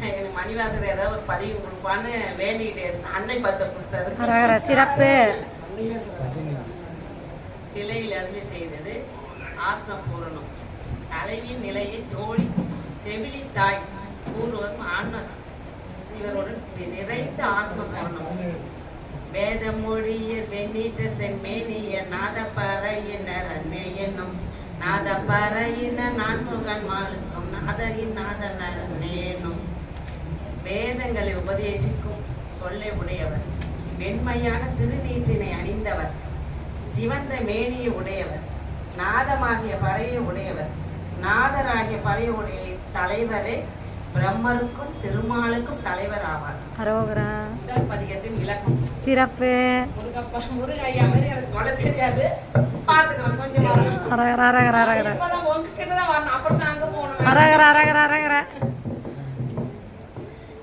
எனக்கு மணிவாசர் ஏதாவது ஒரு பதிவு கொடுப்பான்னு வேண்டிகிட்டு எடுத்து அன்னை பார்த்த கொடுத்தாரு. சிறப்பு. இலையில் அருளி செய்தது ஆத்ம பூரணம். தலைவியின் நிலையை தோழி செவிலி தாய் பூர்வம் ஆன்ம இவருடன் நிறைந்த ஆத்ம பூரணம். வேத மொழிய வெண்ணீட்ட செம்மேனிய நாத பறையினர் அன்னை என்னும் நாத பறையின நான்முகன் மாலுக்கும் நாதரின் நாதனர் அன்னை என்னும் வேதங்களை உபதேசிக்கும் சொல்லை உடையவர். வெண்மையான திருநீற்றினை அணிந்தவர். சிவந்த மேனியை உடையவர். நாதமாகிய பறையை உடையவர். நாதராகிய பறையை உடைய தலைவரே பிரம்மருக்கும் திருமாலுக்கும் தலைவர் ஆவார். முதல் பதிகத்தின் விளக்கம். சிறப்பு. முருகையா மாதிரி எனக்கு சொல்ல தெரியாது, பாத்துக்கிறேன் கொஞ்சம். உங்ககிட்டதான் வரணும், அப்புறம் அங்க போகணும்.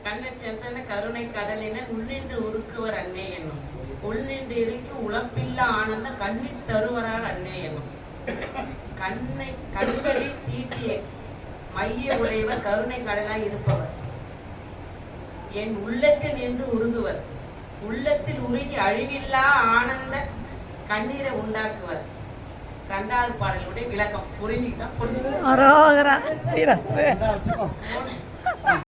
கண்ணை செந்தன கருணை கடலின உள்ளின்று உருக்குவர் அன்னே என்னும் உள்நின்று இருக்கு உழப்பில்லா ஆனந்த கண்ணில் தருவரால் அன்னே என்னும் கண்களில் தீட்டிய மைய உடையவர் கருணை கடலாய் இருப்பவர். என் உள்ளத்தில் நின்று உருகுவர். உள்ளத்தில் உருகி அழிவில்லா ஆனந்த கண்ணீரை உண்டாக்குவர். இரண்டாவது பாடலுடைய விளக்கம் புரிஞ்சுக்கிட்டா புரிஞ்சு.